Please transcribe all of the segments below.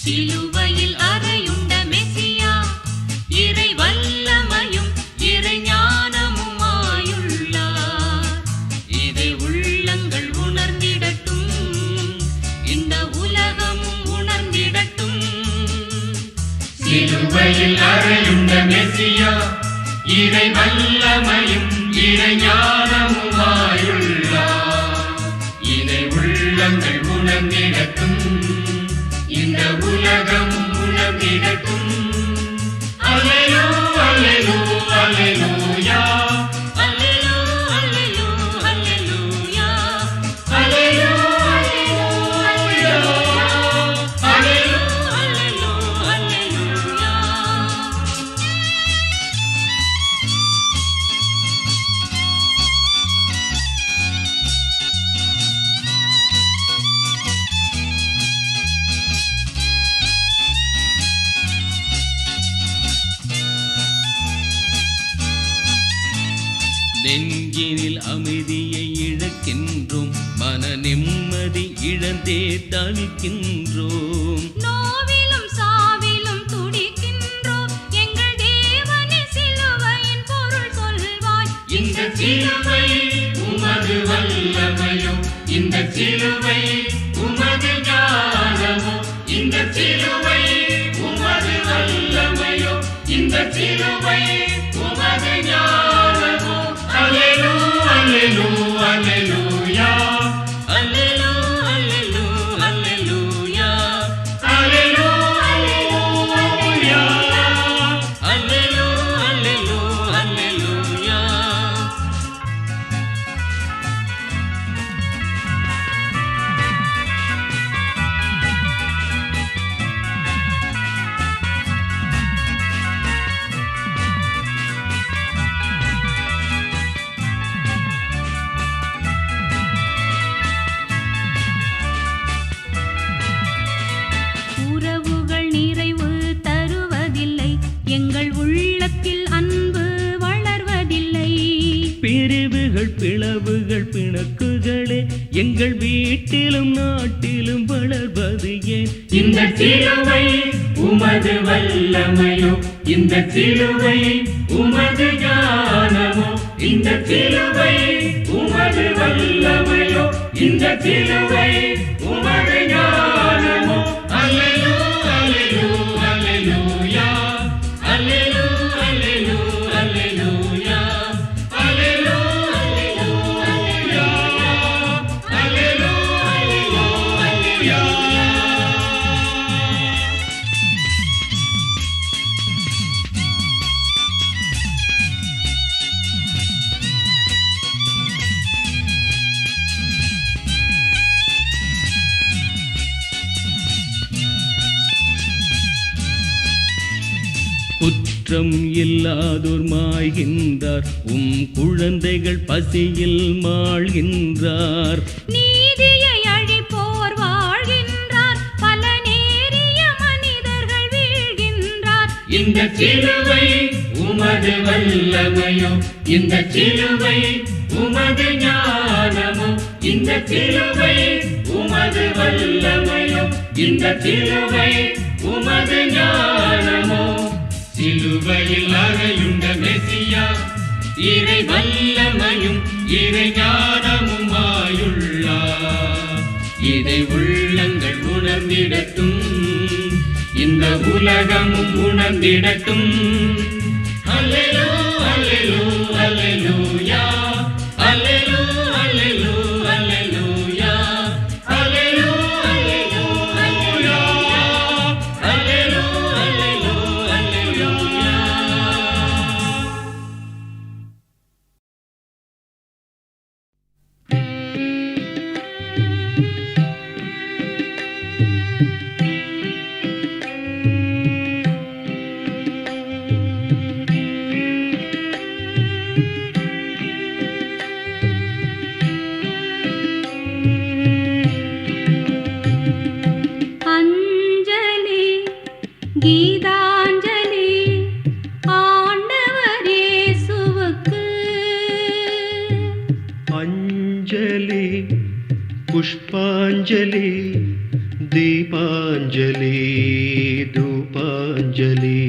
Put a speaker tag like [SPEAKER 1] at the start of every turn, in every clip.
[SPEAKER 1] சிலுவையில் அறையுண்ட மெசியா இறை வல்லமையும் இறை ஞானமுமாயுள்ளார். இதை உள்ளங்கள் உணர்ந்திடட்டும், இந்த உலகமும் உணர்ந்திடட்டும்.
[SPEAKER 2] சிலுவையில் அறையுண்ட மெசியா இறை வல்லமையும் இறை ஞானமுமாயுள்ளார். இதை உள்ளங்கள் உணர்ந்திடட்டும், இந்த உலகமும் உணர்ந்திடட்டும். அல்லேலூ அல்லேலூ அல்லேலூயா
[SPEAKER 1] அல்லேலூ அல்லேலூ அல்லேலூயா
[SPEAKER 2] அல்லேலூ அல்லேலூயா
[SPEAKER 1] அல்லேலூ அல்லேலூ அல்லேலூயா.
[SPEAKER 3] நெஞ்சினில் அமைதியை இழக்கின்றோம், மன நிம்மதி இழந்தே தவிக்கின்றோம்.
[SPEAKER 1] நோவிலும் சாவிலும் துடிக்கின்றோம், எங்கள் தேவனே சிலுவையின் பொருள் சொல்வாய்.
[SPEAKER 2] இந்த சிலுவை உமது வல்லமையோ, இந்த சிலுவை உமது ஞானமோ, இந்த சிலுவை உமது வல்லமையோ, இந்த சிலுவை உமது ஞானமோ. அல்லேலூ அல்லேலூ அல்லேலூயா
[SPEAKER 1] அல்லேலூ அல்லேலூ அல்லேலூயா
[SPEAKER 2] அல்லேலூ அல்லேலூயா
[SPEAKER 1] அல்லேலூ அல்லேலூ அல்லேலூயா. உறவுகள் நிறைவு தருவதில்லை, எங்கள் உள்ளத்தில் அன்பு வளர்வதில்லை.
[SPEAKER 3] பிரிவுகள் பிளவுகள் பிணக்குகளே எங்கள் வீட்டிலும் நாட்டிலும் வளர்வது ஏன்?
[SPEAKER 2] இந்த சிலுவை உமது வல்லமையோ, இந்த சிலுவை உமது ஞானமோ, இந்த சிலுவை உமது வல்லமையோ, இந்த சிலுவை உமது ஞானமோ. அல்லேலூ அல்லேலூ அல்லேலூயா அல்லேலூ அல்லேலூ அல்லேலூயா அல்லேலூ அல்லேலூயா அல்லேலூ அல்லேலூயா.
[SPEAKER 3] குற்றம் இல்லாதோர் மாய்கின்றார், குழந்தைகள் பசியில் மாழ்கின்றார்.
[SPEAKER 1] நீதியை அழிப்போர் வாழ்கின்றார், பல நேரிய மனிதர்கள் வீழ்கின்றார்.
[SPEAKER 2] இந்த சிலுவை உமது வல்லமையோ, இந்த சிலுவை உமது ஞானமோ, இந்த சிலுவை உமது வல்லமையோ, இந்த சிலுவை உமது ஞானமோ. சிலுவையில் அறையுண்ட மெசியா இறை வல்லமையும் இறை ஞானமுமாயுள்ளார். இதை உள்ளங்கள் உணர்ந்திடட்டும், இந்த உலகமும் உணர்ந்திடட்டும். அல்லேலூ அல்லேலூ அல்லேலூயா அல்லேலூ அல்லேலூ அல்லேலூயா அல்லேலூ அல்லேலூ அல்லேலூயா அல்லேலூ அல்லேலூ அல்லேலூயா.
[SPEAKER 1] அஞ்சலி கீதாஞ்சலி ஆண்டவர் இயேசுவுக்கு.
[SPEAKER 4] அஞ்சலி புஷ்பாஞ்சலி दीपांजलि धूपांजलि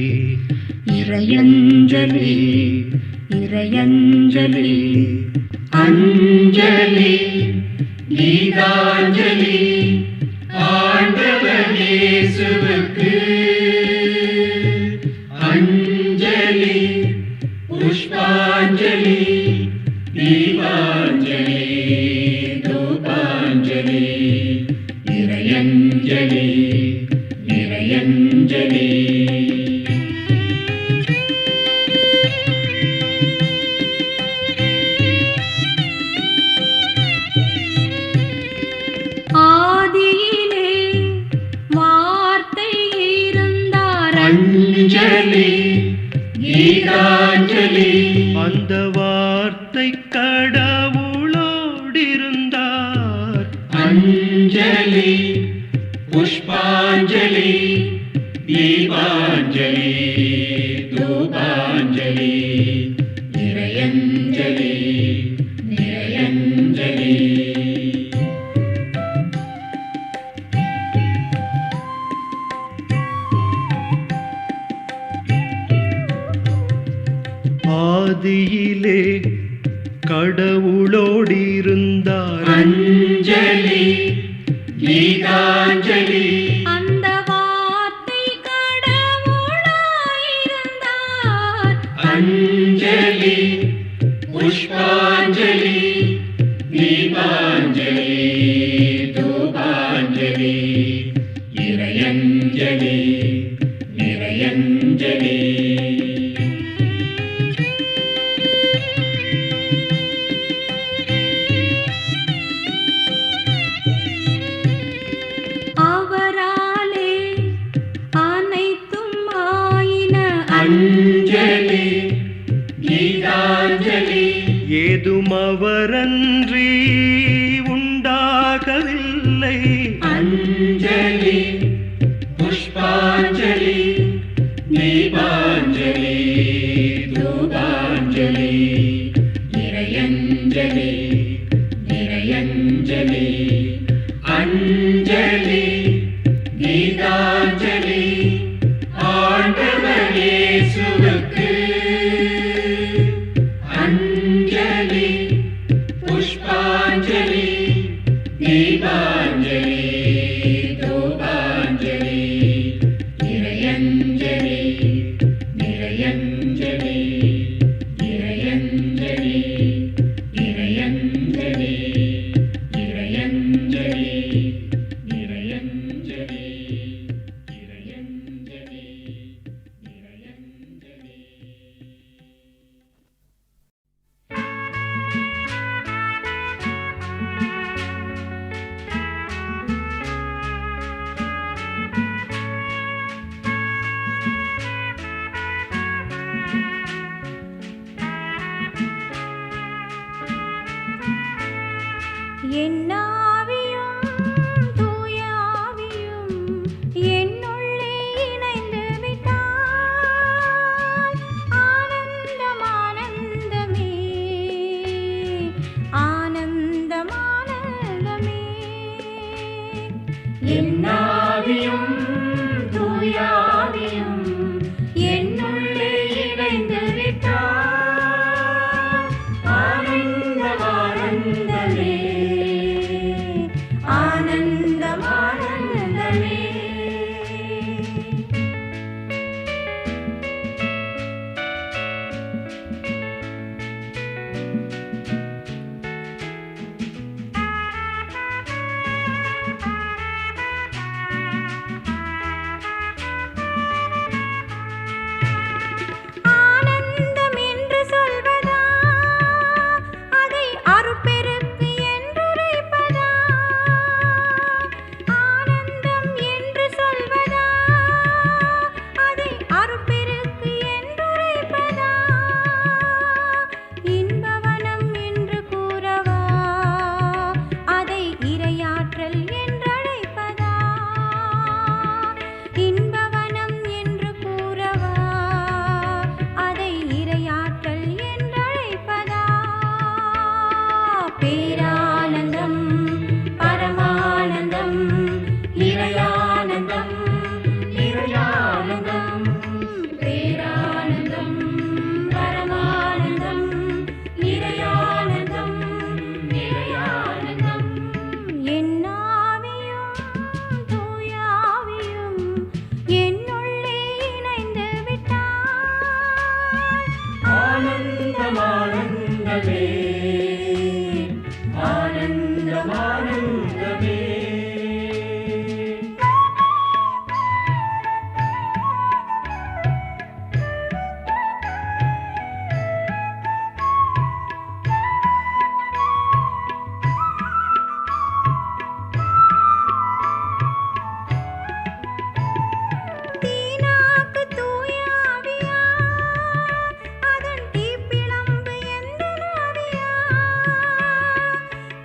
[SPEAKER 1] இறையஞ்சலி இறையஞ்சலி
[SPEAKER 2] அஞ்சலி கீதாஞ்சலி ஆண்டவர் இயேசுவுக்கு அஞ்சலி புஷ்பாஞ்சலி தீபாஞ்சலி தூபாஞ்சலி இறையஞ்சலி இறையஞ்சலி
[SPEAKER 1] ஆதியிலே வார்த்தை இருந்தார்
[SPEAKER 2] அஞ்சலி கீதாஞ்சலி
[SPEAKER 4] அந்த வார்த்தை கடவுளோடிருந்தார்
[SPEAKER 2] அஞ்சலி புஷ்பாஞ்சலி தீபாஞ்சலி தூபாஞ்சலி இறையஞ்சலி இறையஞ்சலி
[SPEAKER 4] ஆதியிலே கடவுளோடிருந்தார்
[SPEAKER 2] அஞ்சலி கீதாஞ்சலி
[SPEAKER 1] அந்த வார்த்தை கடவுளாயிருந்தார்
[SPEAKER 2] அஞ்சலி புஷ்பாஞ்சலி தீபாஞ்சலி தூபாஞ்சலி இறையஞ்சலி இறையஞ்சலி
[SPEAKER 1] அவராலே அனைத்தும் ஆயின
[SPEAKER 2] அஞ்சலி கீதாஞ்சலி
[SPEAKER 4] ஏதும் அவரன்றி உண்டாகவில்லை
[SPEAKER 2] அஞ்சலி புஷ்பாஞ்சலி தீபாஞ்சலி தூபாஞ்சலி இறையஞ்சலி இறையஞ்சலி அஞ்சலி கீதாஞ்சலி ஆண்டவர் இயேசுவுக்கு அஞ்சலி புஷ்பாஞ்சலி தீபாஞ்சலி தூபாஞ்சலி இறையஞ்சலி இறையஞ்சலி இறையஞ்சலி இறையஞ்சலி இறையஞ்சலி இறையஞ்சலி பேரானந்தம் நிறையானந்தம்
[SPEAKER 1] பேரானந்தம் பரமானந்தம் நிறையானந்தம் நிறையானந்தம் என்னாவியும் தூயாவியும் என்னுள்ளே இணைந்து விட்டாய்
[SPEAKER 2] ஆனந்தம் ஆனந்தமே ஆனந்தம் ஆனந்தமே
[SPEAKER 1] தீனாக்கு தூயாவியா அதன் தீப்பிழம்பு எந்த நாவியா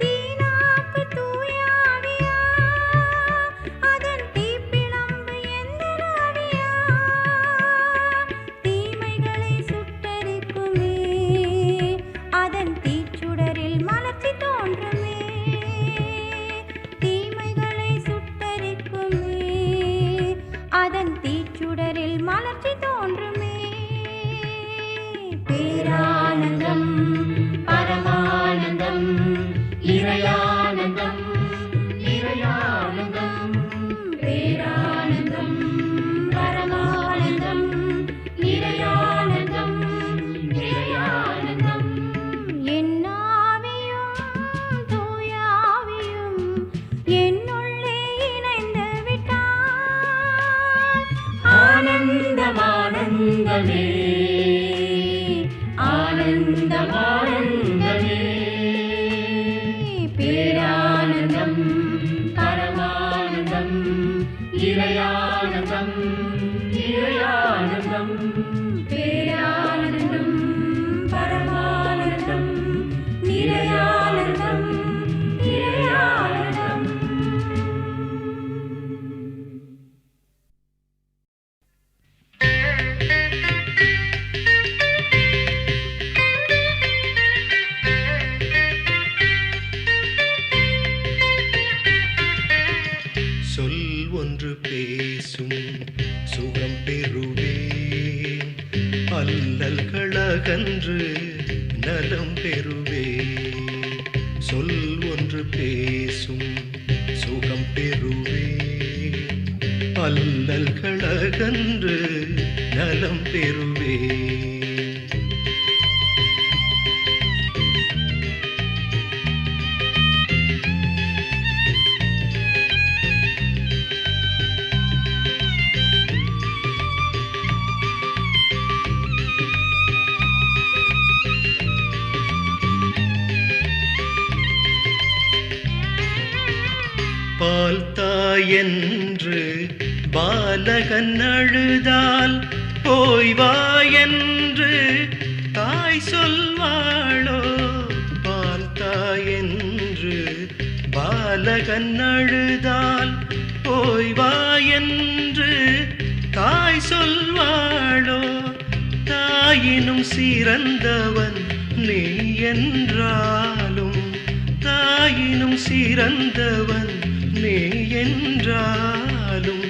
[SPEAKER 1] தீனாக்கு தூயாவியா அதன் தீப்பிழம்பு எந்த நாவியா தீமைகளை சுட்டரிக்குமே அதன் தீச்சுடரில் மலர்ச்சி தோன்றுமே தீமைகளை சுட்டரிக்குமே அதன் தீச்சுடரில் மலர்ச்சி தோன்றுமே
[SPEAKER 2] பேரானந்தம் பரமானந்தம் நிறையானந்தம் நிறையானந்தம்
[SPEAKER 1] பேரானந்தம் பரமானந்தம் நிறையானந்தம் நிறையானந்தம் என்னாவியும் தூயாவியும் என்னுள்ளே இணைந்து விட்டாய்
[SPEAKER 2] ஆனந்தம் ஆனந்தமே ஆனந்தம் ஆனந்தமே பேரானந்தம் பரமானந்தம் நிறையானந்தம் நிறையானந்தம்
[SPEAKER 1] பேரானந்தம் பரமானந்தம் நிறையானந்தம் நிறையானந்தம்
[SPEAKER 4] சொல் ஒன்று பேசும் சுகம் பெறுவேன் அல்லல்களகன்று நலம் பெறுவேன் சொல் ஒன்று பேசும் சுகம் பெறுவேன் அல்லல்களகன்று நலம் பெறுவேன் பால் தாயென்று பாலகன் அழுதால் போய் வா என்று தாய் சொல்வாளோ பால் தாயென்று பாலகன் அழுதால் போய் வா என்று தாய் சொல்வாளோ தாயினும் சிறந்தவன் நீ என்றாலும் தாயினும் சிறந்தவன் நீ என்றாலும்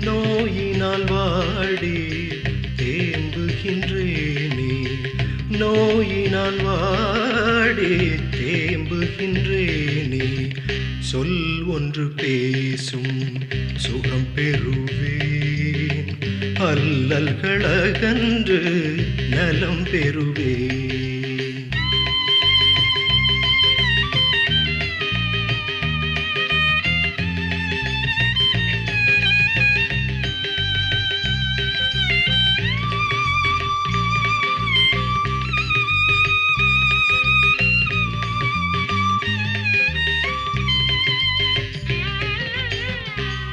[SPEAKER 4] நோயினால் வாடி தேம்புகின்றேனே நோயினால் வாடி தேம்புகின்றேனே சொல் ஒன்று பேசும் சுகம் பெறுவேன் அல்லல்களகன்று நலம் பெறுவேன்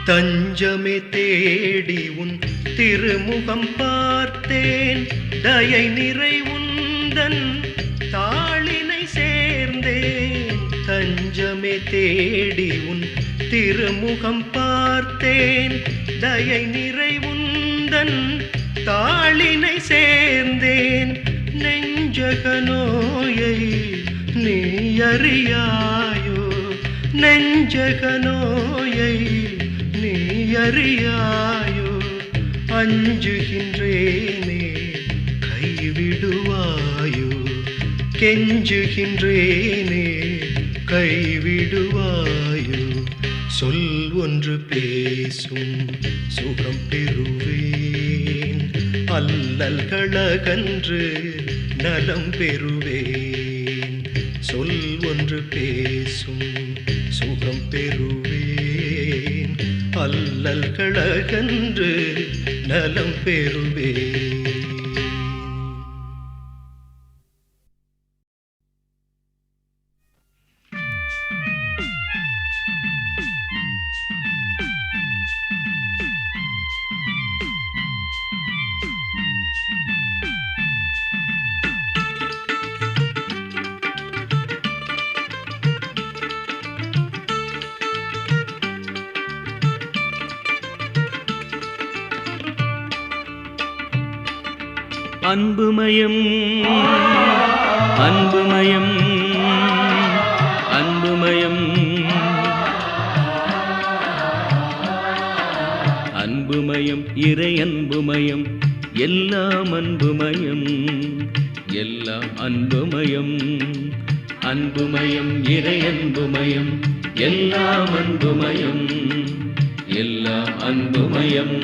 [SPEAKER 4] தஞ்சமே தேடி உன் திருமுகம் பார்த்தேன் தயை நிறை உந்தன் தாளினை சேர்ந்தேன் தஞ்சமே தேடி உன் திருமுகம் பார்த்தேன் தயை நிறை உந்தன் தாளினை சேர்ந்தேன் நெஞ்சக நோயை நீ அறியாயோ நெஞ்சக நோயை நீ அறியாயோ அஞ்சுகின்றேனே கைவிடுவாயோ கெஞ்சுகின்றேனே கைவிடுவாயோ சொல் ஒன்று பேசும் சுகம் பெறுவேன் அல்லல்களகன்று நலம் பெறுவேன் சொல் ஒன்று பேசும் சுகம் பெறுவேன் அல்லல்களகன்று நலம் பெறுவேன்.
[SPEAKER 3] அன்புமயம் அன்புமயம் அன்புமயம் அன்புமயம் இறை அன்புமயம் எல்லாம் அன்புமயம் எல்லாம் அன்புமயம் அன்புமயம் இறை அன்புமயம் எல்லாம் அன்புமயம் எல்லாம் அன்புமயம்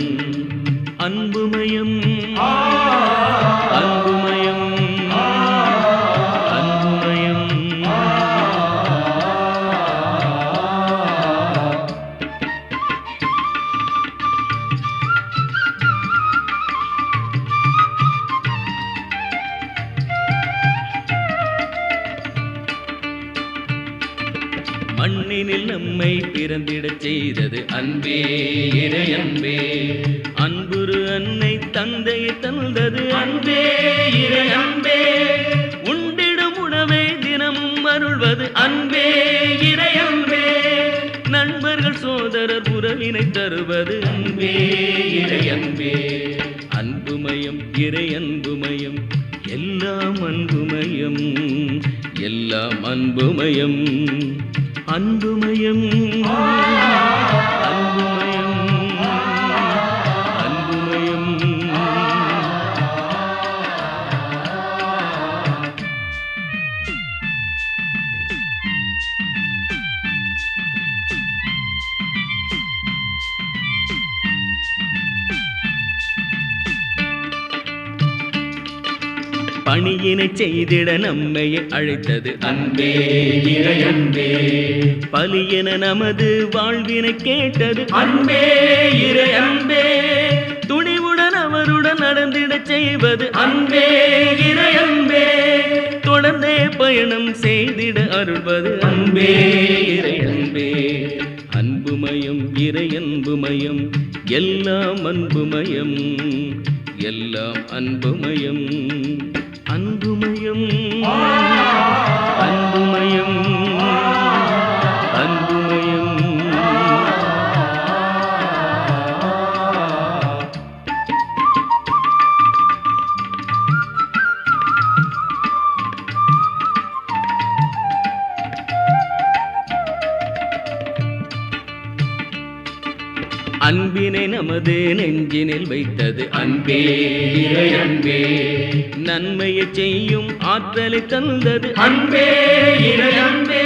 [SPEAKER 3] அன்புமயம் அன்புமயம் அன்புமயம் மண்ணினில் நம்மை பிறந்திடச் செய்தது அன்பே இறை அன்பே அன்புரு அன்னை தந்தையை தந்தது அன்பே இறை அன்பே உண்டிடும் உணவை தினமும் அருள்வது அன்பே இறை அன்பே நண்பர்கள் சோதரர் உறவினை தருவது அன்பே இறை அன்பே அன்புமயம் இறை அன்புமயம் எல்லாம் அன்புமயம் எல்லாம் அன்புமயம் அன்புமயம் அன்புமயம் அன்புமயம் பணியினை செய்திட நம்மையை அழைத்தது அன்பே இறை அன்பே பலியென நமது வாழ்வினை கேட்டது அன்பே இறை அன்பே துணிவுடன் அவருடன் நடந்திடச் செய்வது அன்பே இறை அன்பே தொடர்ந்தே பயணம் செய்திட அருள்வது அன்பே இறை அன்பே அன்புமயம் இறை அன்புமயம் எல்லாம் அன்புமயம் எல்லாம் அன்புமயம் அன்புமயம் அன்புமயம் அன்புமயம் அன்பினை நமது நெஞ்சினில் வைத்தது அன்பே இறை அன்பே நன்மையை செய்யும் ஆற்றலை தந்தது அன்பே இறை அன்பே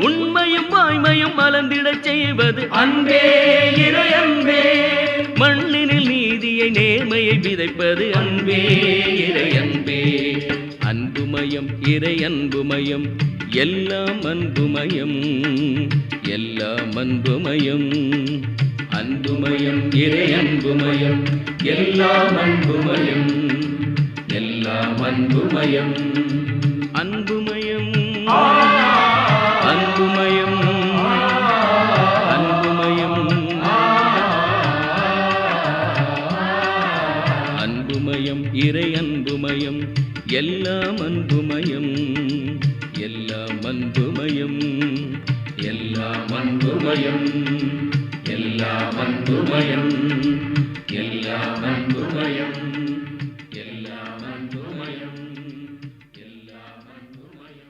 [SPEAKER 3] உண்மையும் வாய்மையும் மலர்ந்திடச் செய்வது அன்பே இறை அன்பே மண்ணினில் நீதியை நேர்மையை விதைப்பது அன்பே இறை அன்பே அன்புமயம் இறை அன்புமயம் எல்லாம் அன்புமயம் எல்லாம் அன்புமயம் அன்புமயம் இறை அன்புமயம் எல்லாம் அன்புமயம் எல்லாம் அன்புமயம் அன்புமயம் அன்புமயம் அன்புமயம் அன்புமயம் இறை அன்புமயம் எல்லாம் அன்புமயம் எல்லாம் அன்புமயம் எல்லாம் அன்புமயம் எல்லாம் அன்புமயம் எல்லாம் அன்புமயம் எல்லாம் அன்புமயம் எல்லாம் அன்புமயம்.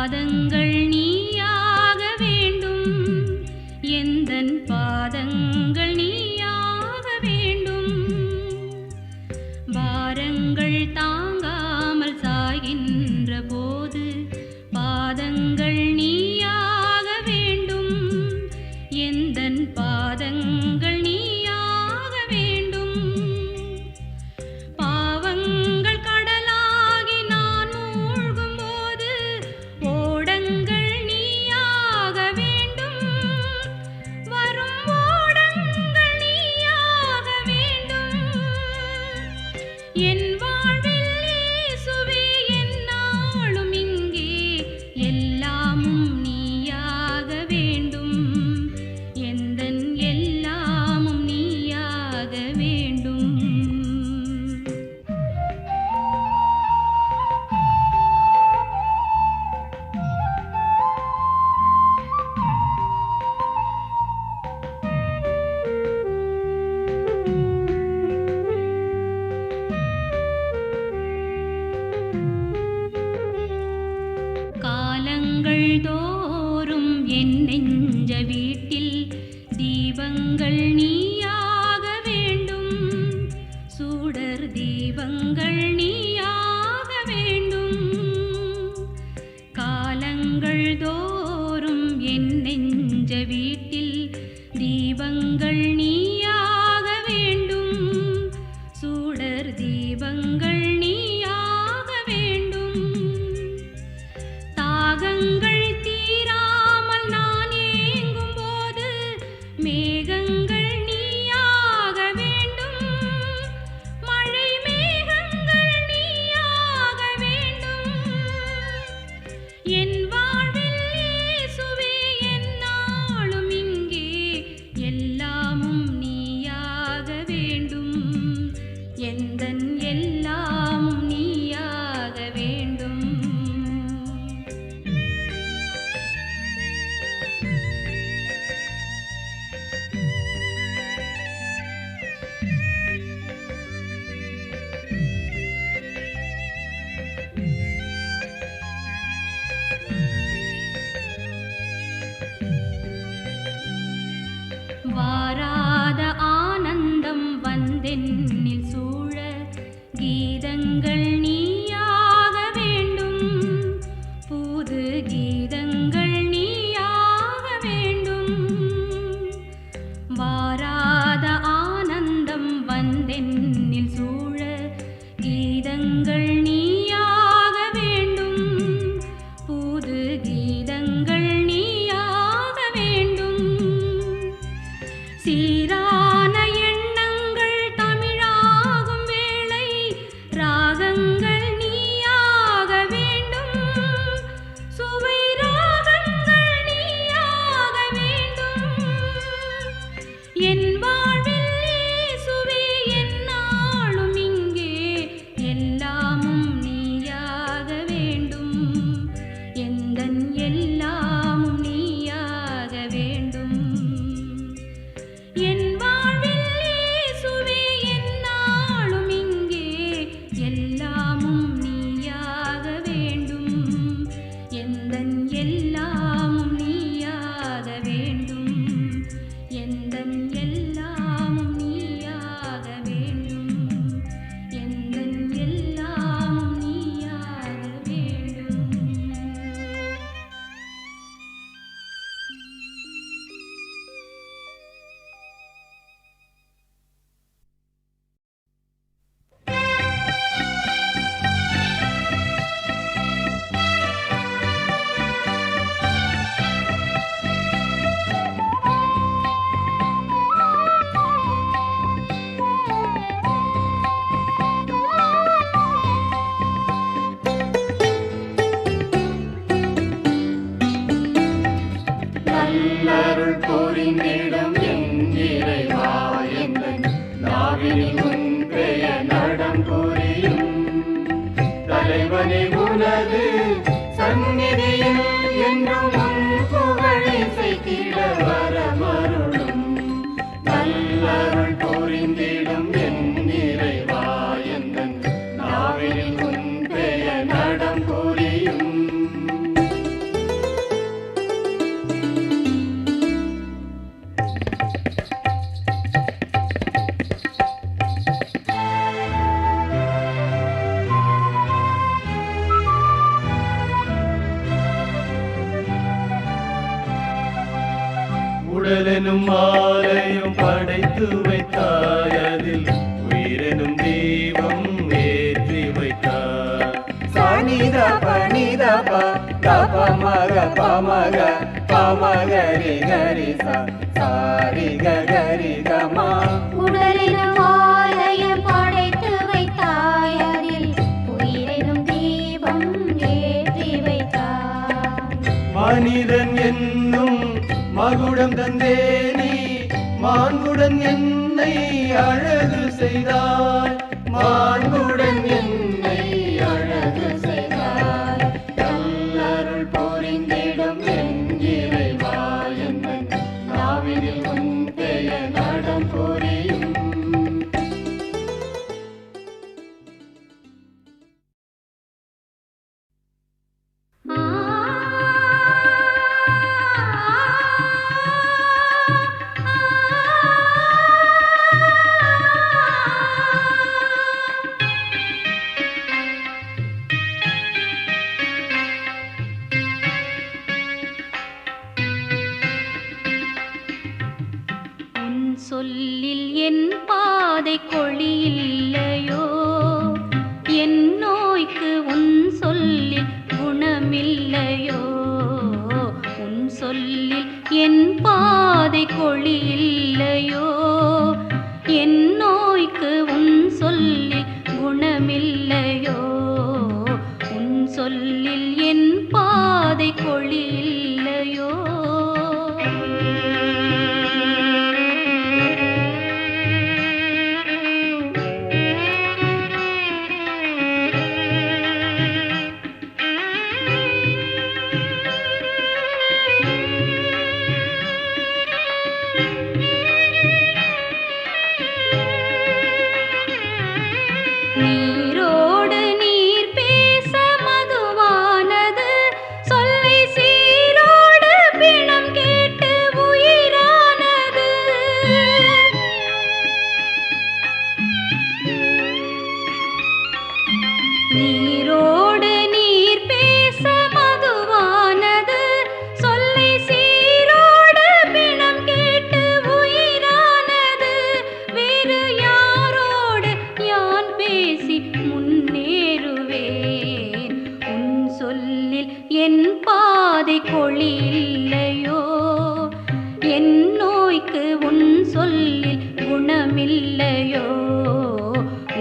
[SPEAKER 1] பாதங்கள் நீயாக வேண்டும், எந்தன் பாதங்கள் நீயாக வேண்டும். பாரங்கள் தாங்காமல் சாகின்ற போது பாதங்கள் நீயாக வேண்டும், எந்தன் பாதங்கள் நீயாக வேண்டும். பாவங்கள் கடலாகி நான் மூழ்கும் போது ஓடங்கள் நீயாக வேண்டும், வரும் ஓடங்கள் நீயாக வேண்டும். என் வாழ்வில் இயேசுவே எந்நாளும் இங்கே எல்லாமும் நீயாக வேண்டும், எந்தன் எல்லாமும் நீயாக வேண்டும். காலங்கள் தோறும் என் நெஞ்ச வீட்டில் தீபங்கள் நீயாக வேண்டும், சூடர் தீபங்கள் நீயாக வேண்டும். காலங்கள் தோறும் என் நெஞ்ச வீட்டில் தீபங்கள் நீயாக வேண்டும், சூடர் தீபங்கள் நீயாக வேண்டும். தாகங்கள் தீராமல் நான் ஏங்கும் போது மேகங்கள் நீயாக வேண்டும், மழை மேகங்கள் நீயாக வேண்டும். என் வாழ்வில் இயேசுவே எந்நாளும் இங்கே எல்லாமும் நீயாக வேண்டும், எந்தன் எல்லாமும் நீயாக வேண்டும். வாராத ஆனந்தம் வந்தென்னில் சூழ கீதங்கள் நீயாக வேண்டும், புது கீதங்கள் நீயாக வேண்டும். வாராத ஆனந்தம் வந்தென்னில் சூழ கீதங்கள் நீயாக வேண்டும், புது கீதங்கள் நீயாக வேண்டும். சீரான எண்ணங்கள் தமிழாகும் வேளை ராகங்கள் நீயாக வேண்டும், சுவை ராகங்கள் நீயாக வேண்டும். என் வாழ்வில் இயேசுவே எந்நாளும் இங்கே எல்லாமும் நீயாக வேண்டும், எந்தன் எல்லாமும் நீயாக வேண்டும். என் வாழ்வில் இயேசுவே எந்நாளும் இங்கே எல்லாமும் நீயாக வேண்டும், எந்தன் எல்லாமும் நீயாக வேண்டும், எந்தன் எல்லாமும் நீயாக வேண்டும், எந்தன் எல்லாமும் நீயாக வேண்டும்.
[SPEAKER 2] நல்லருள் புரிந்திடும் என் இறைவா, எந்தன் நாவினில் உன் பெயர் நடம் புரியும். தலைவனே உனது சந்நிதியில் என்றும் உன் புகழை செய்திட வரமருளும். நல்லருள் புரிந்திடும் என் இறைவா, எந்தன் நாவினில் உன் பெயர் நடம் புரியும். உடலெனும் ஆலயம் படைத்து வைத்தாய், அதில் உயிரெனும் தீபம் ஏற்றி வைத்தாய்.
[SPEAKER 5] சனித பனித ப மக பமக பமகரி கரி சாரி கரி கமா.
[SPEAKER 1] உடலிலும் ஆலயம் படைத்து வைத்தாய், அதில் உயிரினும் தீபம் ஏற்றி வைத்தாய்.
[SPEAKER 2] மனிதன் என்னும் மகுடம் தந்தே நீ, மாண்புடன் என்னை அழகு செய்தாய், மாண்புடன் என்னை அழகு செய்தாய். நல்லருள் புரிந்திடும் என் இறைவா, எந்தன் நாவினில் உன் பெயர் நடம் புரியும்.
[SPEAKER 1] சொல்லில் என் பாதை கொழி இல்லையோ, என் நோய்க்கு உன் சொல்லில் குணமில்லையோ. உன் சொல்லில் என் பாதை கொழி இல்லையோ, என் நோய்க்கு உன் சொல்லில் குணமில்லையோ. உன் சொல்லில் என் பாதை கொழி இல்லையோ. நீரோடு நீர் பேச மதுவானது, சொல்லை சீரோடு பிணம் கேட்டு உயிரானது. நீரோடு நீர் பேச மதுவானது, சொல்லை சீரோடு பிணம் கேட்டு உயிரானது. வேறு யாரோடு யான் பேசி முன்னேறுவேன்? உன் சொல்லில் என் பாதை கொழி இல்லையோ, என் நோய்க்கு உன் சொல்லில் குணமில்லையோ.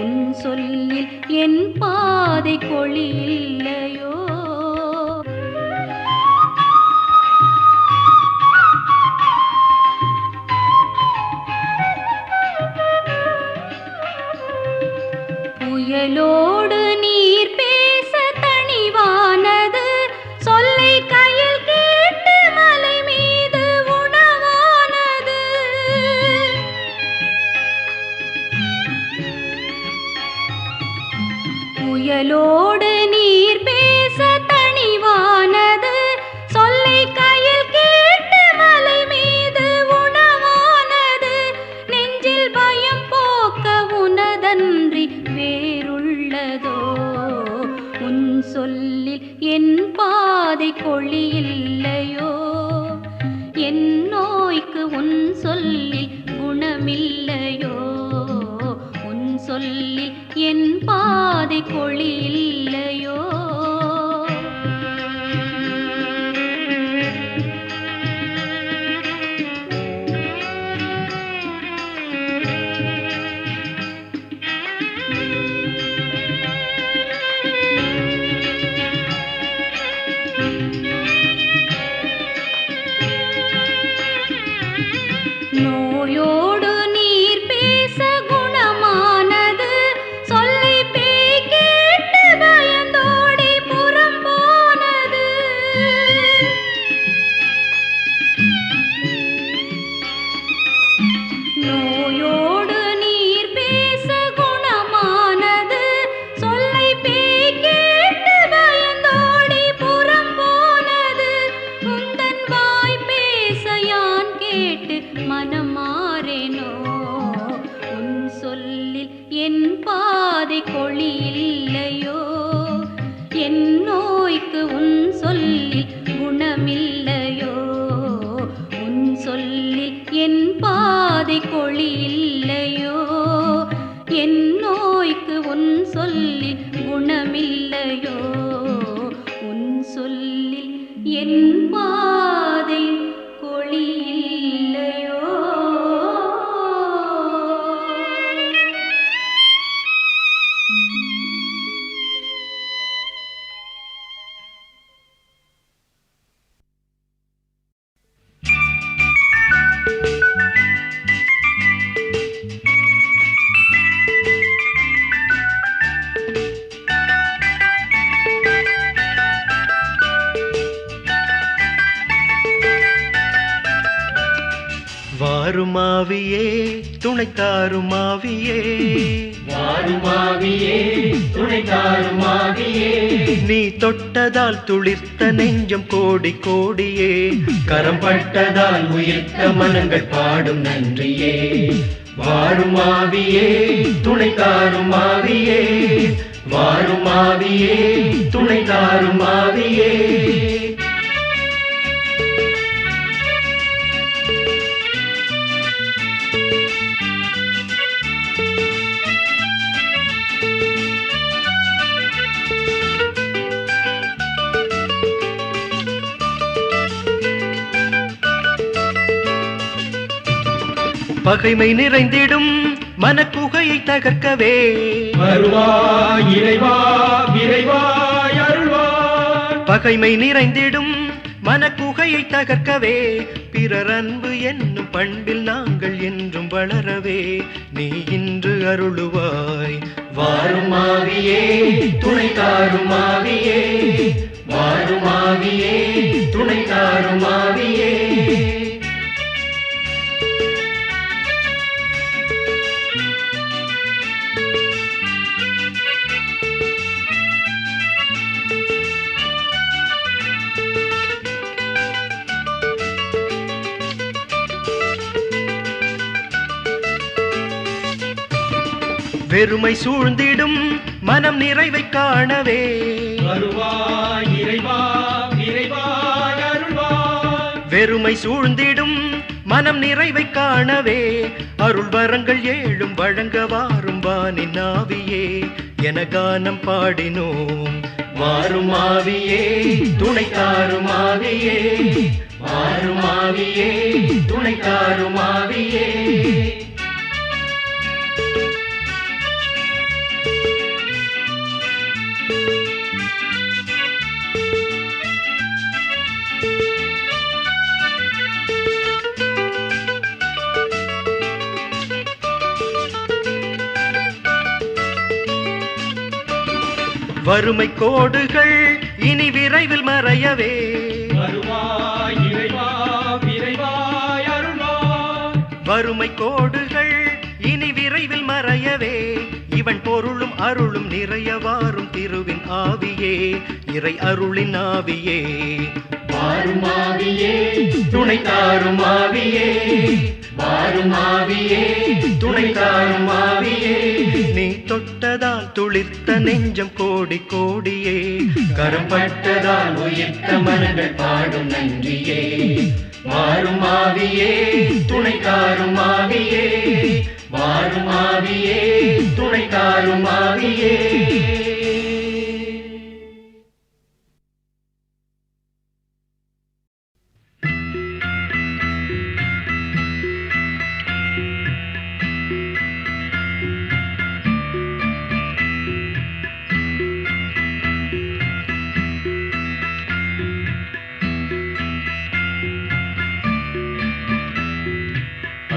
[SPEAKER 1] உன் சொல்லில் என் பாதை கொழி இல்லையோ. புயலோடு நீர் பேச தணிவானது, சொல்லை கையில் கேட்டு மலை மீது உணவானது. புயலோடு நீர் பேச தணிவானது, சொல்லை கையில் கேட்டு மலை மீது உணவானது. நெஞ்சில் பயம் போக்க உனதன்றி வேறுள்ளதோ? உன் சொல்லில் என் பாதை கொழி இல்லையோ, என் நோய்க்கு உன் சொல்லில் குணமில்லையோ. உன் சொல்லில் என் பாதை கொழி இல்லையோ. நோயோடு நீர் பேச குணமானது, சொல்லை பேய் கேட்டு பயந்தோடி புறம் போனது. நோயோடு நீர் பேச குணமானது, சொல்லை பேய் கேட்டு பயந்தோடி புறம் போனது. உந்தன் வாய் பேச யான் கேட்டு மனம் மாறேன்
[SPEAKER 4] வாருமாவியே துணைத்தாருமாவியே,
[SPEAKER 2] வாருமாவியே துணைத்தாருமாவியே,
[SPEAKER 4] நீ தொட்டதால் துளிர்த்த நெஞ்சம் கோடி கோடியே,
[SPEAKER 2] கரம் பட்டதால் உயிர்த்த மனங்கள் பாடும் நன்றியே. வாருமாவியே துணைத்தாருமாவியே, வாருமாவியே துணைத்தாருமாவியே.
[SPEAKER 4] பகைமை நிறைந்திடும் மனக்குகையை தகர்க்கவே,
[SPEAKER 2] வருவாய் இறைவா விரைவாய் அருள்வாய்.
[SPEAKER 4] பகைமை நிறைந்திடும் மனக்குகையை தகர்க்கவே, பிறர் அன்பு என்னும் பண்பில் நாங்கள் என்றும் வளரவே, நீ இன்று அருளுவாய்.
[SPEAKER 2] வாருமாவியே துணைத்தாருமாவியே, வாருமாவியே துணைத்தாருமாவியே.
[SPEAKER 4] வெறுமை சூழ்ந்திடும் மனம் நிறைவை காணவே,
[SPEAKER 2] வருவாய் இறைவா விரைவாய் அருள்வாய்.
[SPEAKER 4] வெறுமை சூழ்ந்திடும் மனம் நிறைவை காணவே, அருள் வரங்கள் ஏழும் வழங்க வாரும் வானின் ஆவியே என கானம் பாடினோம்.
[SPEAKER 2] வாருமாவியே துணைத்தாருமாவியே, வாருமாவியே துணைத்தாருமாவியே.
[SPEAKER 4] வறுமை கோடுகள் இனி விரைவில் மறையவே,
[SPEAKER 2] வருவாய் இறைவா விரைவாய் அருள்வாய்.
[SPEAKER 4] வறுமை கோடுகள் இனி விரைவில் மறையவே, இவன் பொருளும் அருளும் நிறைய வாரும் திருவின் ஆவியே இறை அருளின் ஆவியே.
[SPEAKER 2] வாருமாவியே துணைத்தாருமாவியே, வாருமாவியே துணைத்தாருமாவியே.
[SPEAKER 4] நீ தொட்டதால் துளிர்த்த நெஞ்சம் கோடி கோடியே,
[SPEAKER 2] கரம் பட்டதால் உயிர்த்த மனங்கள் பாடும் நன்றியே. வாருமாவியே துணைத்தாருமாவியே, வாருமாவியே துணைத்தாருமாவியே.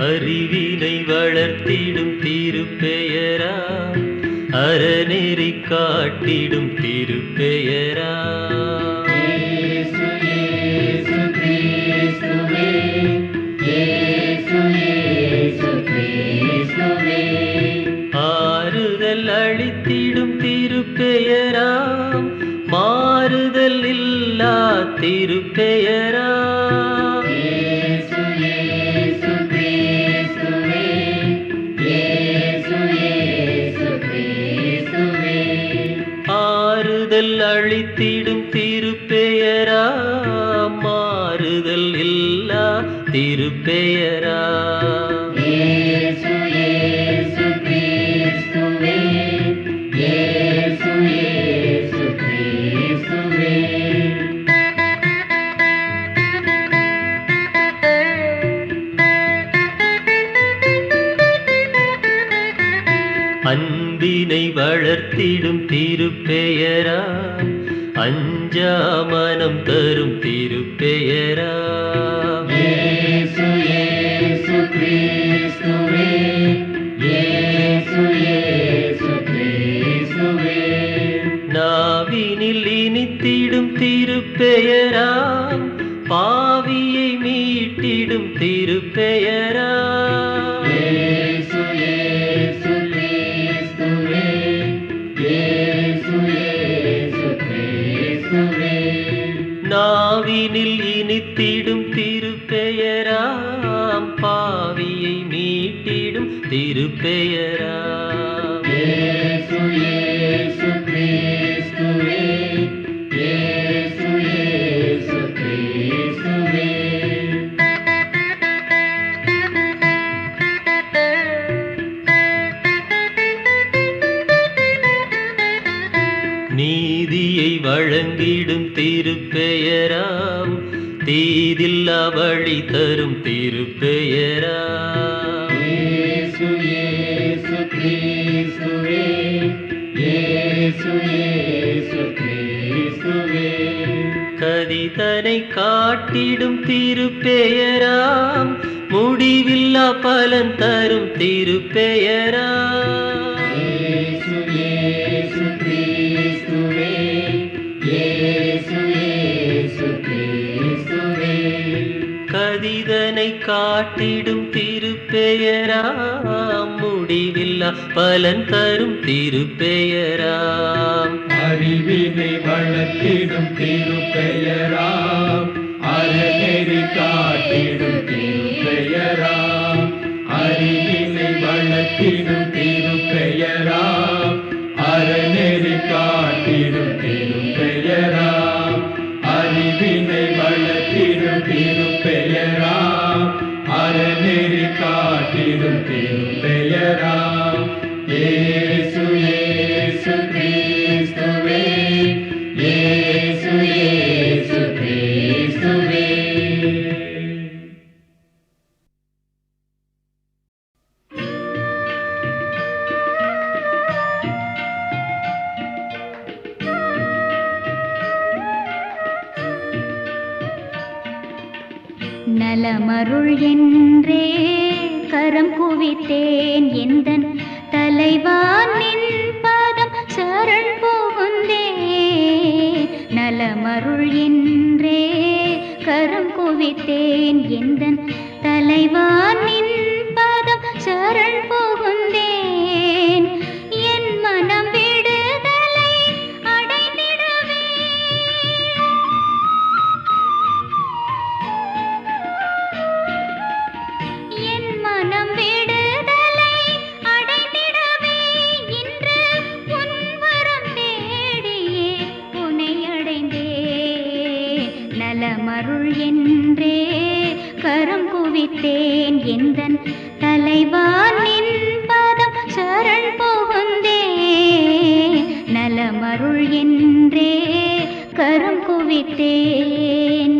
[SPEAKER 3] அறிவினை வளர்த்திடும் திருப்பெயரா, அறநெறி காட்டிடும் திருப்பெயரா. ஆறுதல் அளித்திடும் திருப்பெயரா, மாறுதல் இல்லா திருப்பெயரா. ஆறுதல் அளித்திடும் திருப்பெயரா, மாறுதல் இல்லா திருப்பெயரா. அன்பினை வளர்த்திடும் திருப்பெயரா, அஞ்சா மனம் தரும் திருப்பெயரா. நாவினில் இனித்திடும் திருப்பெயரா, பாவியை மீட்டிடும் திருப்பெயரா. திருப்பெயரா
[SPEAKER 2] இயேசு இயேசு கிறிஸ்துவே இயேசு இயேசு கிறிஸ்துவே
[SPEAKER 3] நீதியை வழங்கிடும் திருப்பெயராம் தீதில்லா வழி தரும் திருப்பெயரா
[SPEAKER 2] இயேசு இயேசு கிறிஸ்துவே இயேசு இயேசு கிறிஸ்துவே
[SPEAKER 3] கதிதனை காட்டிடும் திருப்பெயராம் முடிவில்லா பலன் தரும் திருப்பெயரா
[SPEAKER 2] இயேசு இயேசு கிறிஸ்துவே இயேசு இயேசு கிறிஸ்துவே
[SPEAKER 3] கதிதனை காட்டிடும் திருப்பெயராம் முடிவில்லா பலன் தரும் திருப்பெயராம்
[SPEAKER 2] அறிவினை வளர்த்திடும் திருப்பெயராம் அறநெறி காட்டிடும் திருப்பெயராம் அறிவினை வளர்த்திடும் திருப்பெயராம் அறநெறி காட்டிடும் திருப்பெயராம் அறிவினை வளர்த்திடும் திருப்பெயராம் அறநெறி காட்டிடும் திருப்பெயராம் இயேசு இயேசு கிறிஸ்துவே இயேசு இயேசு கிறிஸ்துவே
[SPEAKER 1] நலமருள் என்றே கரம் குவித்தேன் எந்தன் தலைவா நின் பாதம் சரண் புகுந்தேன் நலமருள் என்றே கரம் குவித்தேன் எந்தன் தலைவா நின் பாதம் சரண் புகுந்தேன் என் மனம் விடுதலை அடைந்திடவே என் மனம் விடுதலை அடைந்திடவே இன்று உன் வரம் தேடியே உனை அடைந்தேன் நலமருள் என்றே கரம் குவித்தேன் எந்தன் தலைவா நின் பாதம் சரண் புகுந்தேன் நலமருள் என்றே கரம் குவித்தேன்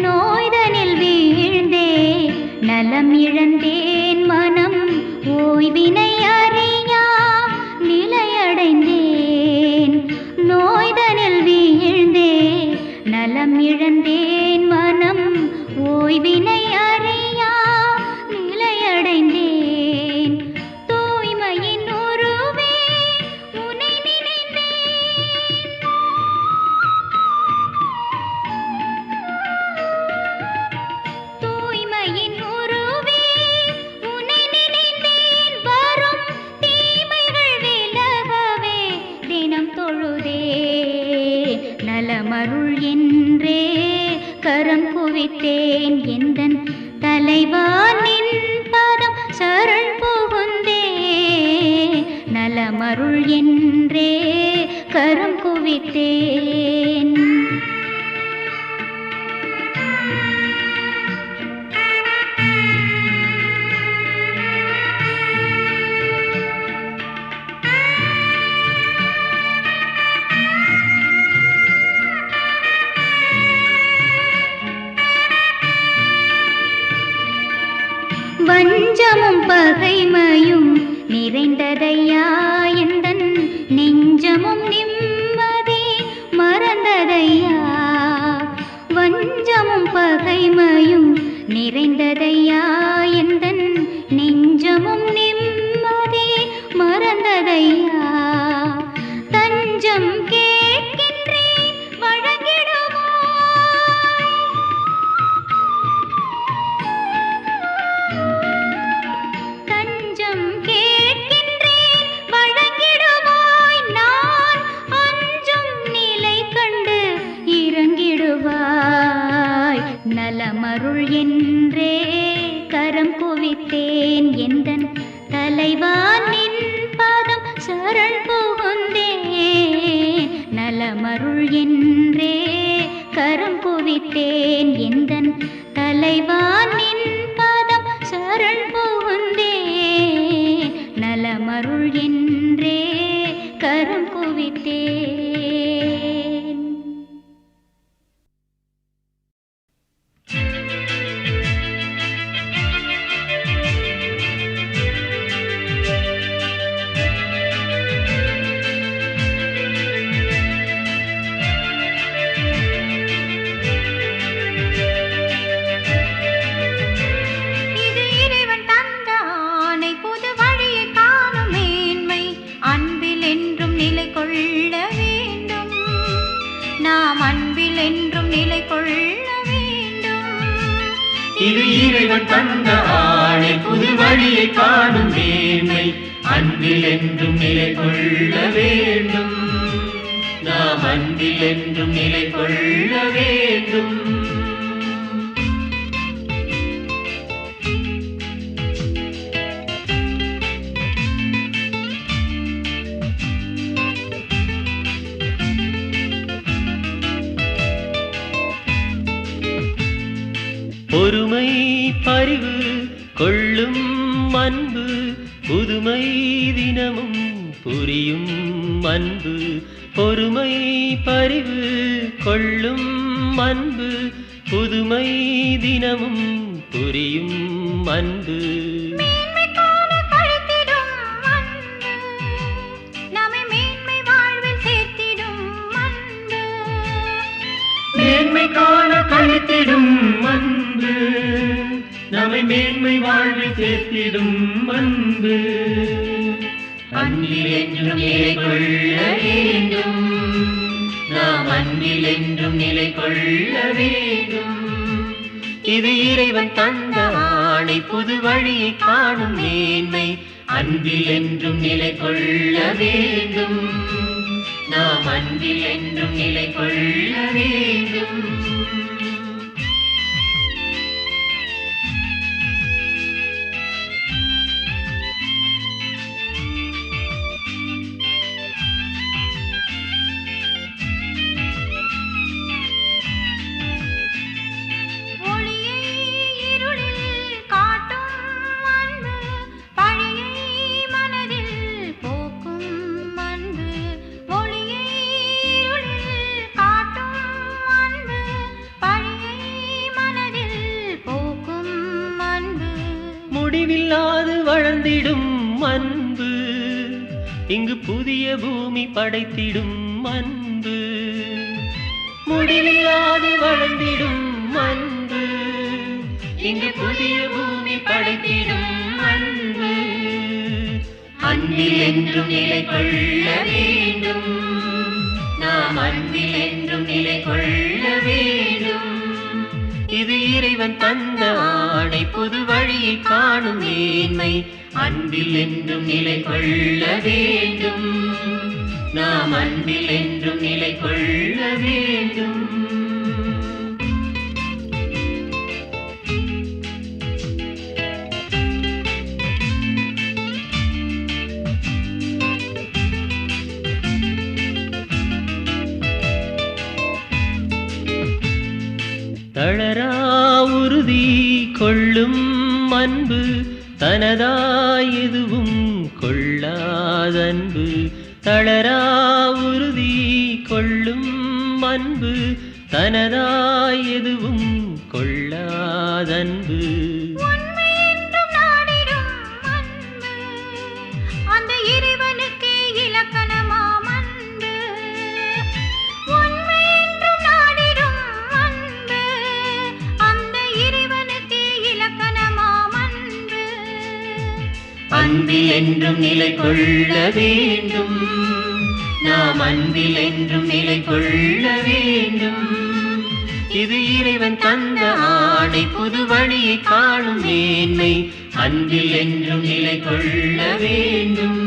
[SPEAKER 1] நோய்தனில் வீழ்ந்தே நலம் இழந்தேன் மனம் ஓய்வினை அறியா நிலையடைந்தேன் நோய்தனில் வீழ்ந்தே நலம் இழந்தேன் மனம் ஓய்வினை அறியா நிலையடைந்தேன் தூய்மையின் உருவே உனை நினைந்தேன் தூய்மையின் உருவே உனை நினைந்தேன் வரும் தீமைகள் விலகவே தினம் தொழுதே நலமருள் என்றே கரம் குவித்தேன் எந்தன் தலைவா நின் பாதம் சரண் புகுந்தேன் நலமருள் என்றே கரம் குவித்தேன் வஞ்சமும் பகைமையும் நிறைந்ததையா எந்தன் நெஞ்சமும் நிம்மதி மறந்ததையா வஞ்சமும் பகைமையும் நிறைந்ததையா எந்தன் நெஞ்சமும் நிம்மதி மறந்ததையா தஞ்சம் கேட்கின்றேன் வழங்கிடுவாய் நலமருள் என்றே கரம் குவித்தேன் எந்தன் தலைவா நின் பாதம் சரண் புகுந்தேன் நலமருள் என்றே கரம் குவித்தேன் எந்தன் தலைவா நின் பாதம் சரண் புகுந்தேன் நலமருள் என்றே கரம் குவித்தேன்.
[SPEAKER 2] இது இறைவன் தந்த ஆணை புது வழியை காணும் மேன்மை அன்பில் என்றும் நிலை கொள்ள வேண்டும் நாம் அன்பில் என்றும் நிலை கொள்ள வேண்டும்.
[SPEAKER 3] பொறுமை பரிவு கொள்ளும் அன்பு புதுமை தினமும் புரியும் அன்பு பொறுமை பரிவு கொள்ளும் அன்பு புதுமை தினமும் புரியும் அன்பு
[SPEAKER 2] மேன்மை காண கழித்திடும் அன்பு நம்மை மேன்மை வாழ்வில் சேர்த்திடும் அன்பு அன்பில் என்றும் நிலை கொள்ள வேண்டும் நாம் அன்பில் என்றும் நிலை கொள்ள வேண்டும்.
[SPEAKER 3] இது இறைவன் தந்த ஆணை புது வழியை காணும் மேன்மை
[SPEAKER 2] அன்பில் என்றும் நிலை கொள்ள வேண்டும் நாம் அன்பில் என்றும் நிலை கொள்ள வேண்டும்.
[SPEAKER 3] முடிவில்லாது வளர்ந்திடும் அன்பு இங்கு புதிய பூமி படைத்திடும் அன்பு முடிவில்லாது வளர்ந்திடும் அன்பு இங்கு புதிய பூமி படைத்திடும் அன்பு
[SPEAKER 2] அன்பில் என்றும் நிலை கொள்ள வேண்டும் நாம் அன்பில் என்றும் நிலை கொள்ள வேண்டும்.
[SPEAKER 3] இது இறைவன் தந்த ஆணை புது வழியை காணும் மேன்மை
[SPEAKER 2] அன்பில் என்றும் நிலை கொள்ள வேண்டும் நாம் அன்பில் என்றும் நிலை கொள்ள வேண்டும்.
[SPEAKER 3] தளரா உறுதி கொள்ளும் அன்பு தனதாய் எதுவும் கொள்ளாதன்பு தளரா உறுதி கொள்ளும் அன்பு தனதாய் எதுவும் கொள்ளாதன்பு
[SPEAKER 2] அன்பில் என்றும் நிலை கொள்ள வேண்டும் நாம் அன்பில் என்றும் நிலை கொள்ள வேண்டும்.
[SPEAKER 3] இது இறைவன் தந்த ஆணை புது வழியை காணும் மேன்மை
[SPEAKER 2] அன்பில் என்றும் நிலை கொள்ள வேண்டும்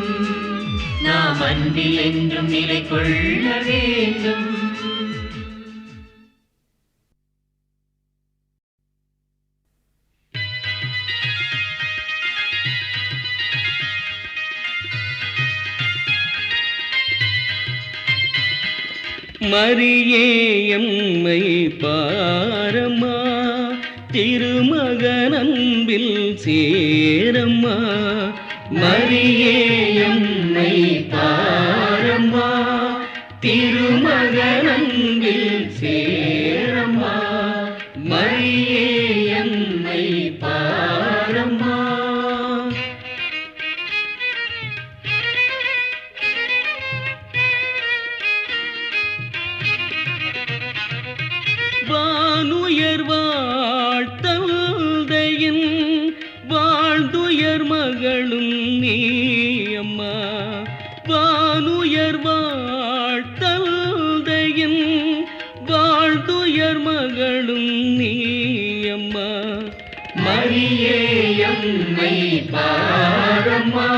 [SPEAKER 2] நாம் அன்பில் என்றும் நிலை கொள்ள வேண்டும்.
[SPEAKER 3] மரியே எம்மை பாரம்மா திருமகனன்பில் சேரம்மா மரியே எம்மை பாரம்மா திருமகனன்பில் சேரம்மா மரியே எம்மை பாரம்மா வானுயர் வாழ்த்தந்தையின் வாழ்ந்துயர் மகளும் நீ அம்மா வானுயர் வாழ்த்தந்தையின் வாழ்ந்துயர் மகளும் நீ அம்மா மரியே எம்மை பாரம்மா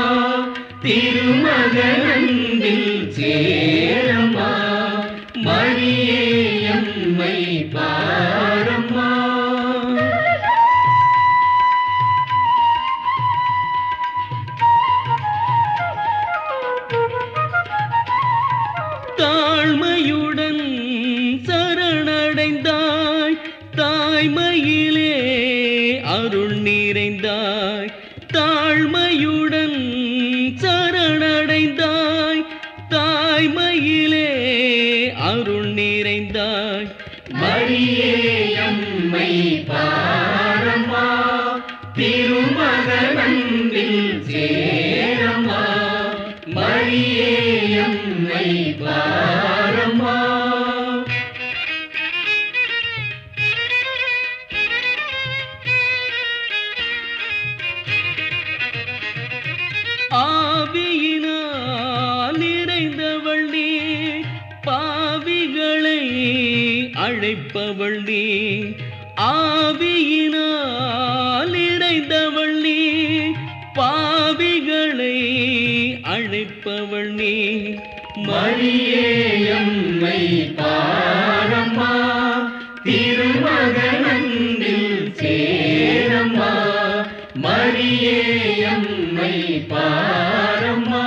[SPEAKER 3] திருமகனன்பில் சேரம்மா மரியே எம்மை பாரம்மா தாழ்மையுடன் சரணடைந்தாய் தாய்மையிலே அருள் நிறைந்தாய் தாழ்மையுடன் சரணடைந்தாய் தாய்மையிலே அருள் நிறைந்தாய் மரியே எம்மை பாரம்மா திருமகனன்பில் சேரம்மா மரியே எம்மை பாரம்மா ஆவியினால் நிறைந்தவள் நீ பாவிகளை அழைப்பவள் நீ ஆவியினால் நிறைந்தவள் நீ பாவிகளை அழைப்பவள் நீ மரியே எம்மை பாரம்மா திருமகனன்பில் சேரம்மா மரியே எம்மை பாரம்மா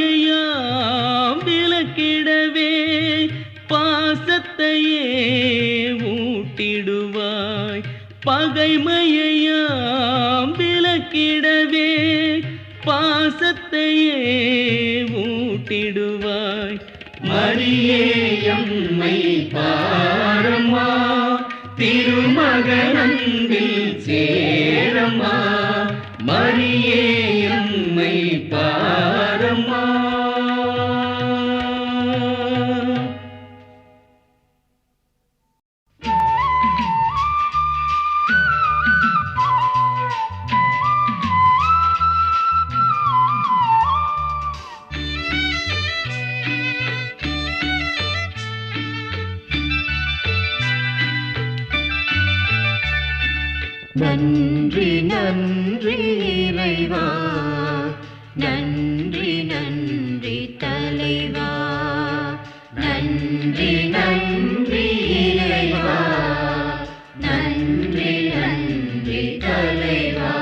[SPEAKER 3] பகைமையாம் விலக்கிடவே பாசத்தையே ஊட்டிடுவாய் பகைமையாம் விலக்கிடவே பாசத்தையே ஊட்டிடுவாய் மரியே எம்மை பாரம்மா திருமகனன்பில் சேரம்மா மரியே எம்மை பாரம்மா
[SPEAKER 2] நன்றி நன்றி இறைவா நன்றி நன்றி தலைவா நன்றி நன்றி இறைவா நன்றி நன்றி தலைவா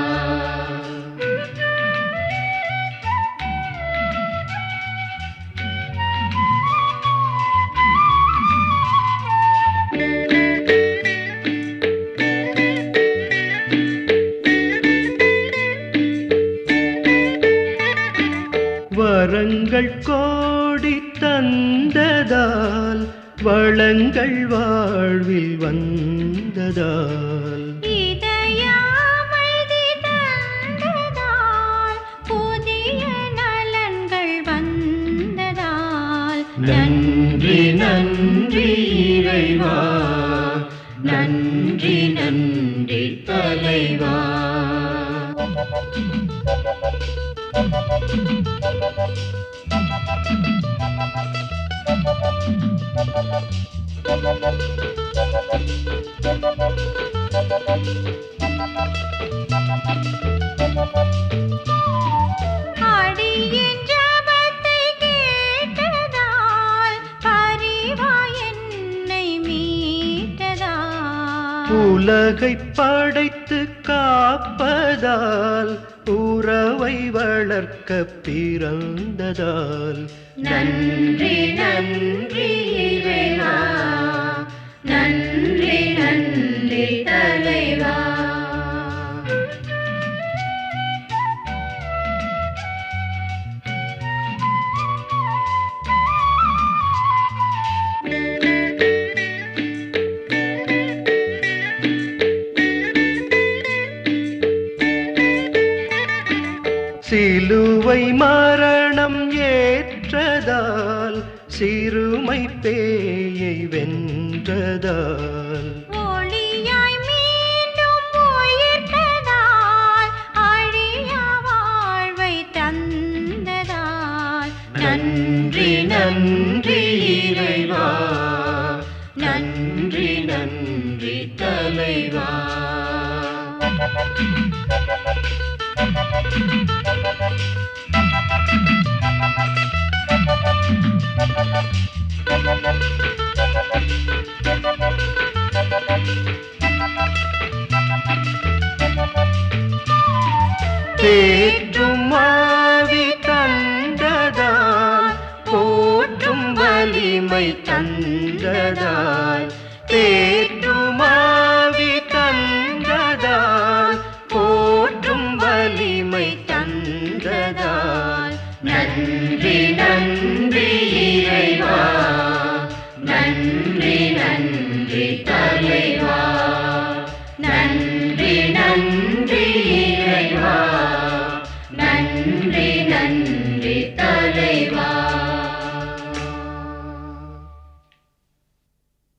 [SPEAKER 4] வரங்கள் கோடி தந்ததால் வளங்கள் வாழ்வில் வந்ததால்
[SPEAKER 1] இதயமைதி தந்ததால் புதிய நலன்கள் வந்ததால்
[SPEAKER 2] நன்றி நன்றி இறைவா நன்றி நன்றி தலைவா
[SPEAKER 1] அடியின் ஜபத்தை கேட்டதால் பரிவாய் என்னை மீட்டதால்
[SPEAKER 4] உலகை படைத்து காப்பதால் உறவை வளர்க்க பிறந்ததால்
[SPEAKER 2] நன்றி நன்றி இறைவா, நன்றி நன்றி தலைவா.
[SPEAKER 4] சிலுவை மரணம் ஏற்றதால் சிறுமை பேயை வென்றதால்
[SPEAKER 1] ஒளியாய் மீண்டும் உயிர்த்ததால் அழியா வாழ்வை தந்ததால்
[SPEAKER 2] நன்றி நன்றி இறைவா,
[SPEAKER 4] நன்றி நன்றி தலைவா. தேற்றும் ஆவி தந்ததால் போற்றும் வலிமை தந்ததால் தேற்றும் ஆவி தந்ததால் போற்றும் வலிமை தந்ததால்
[SPEAKER 2] நன்றி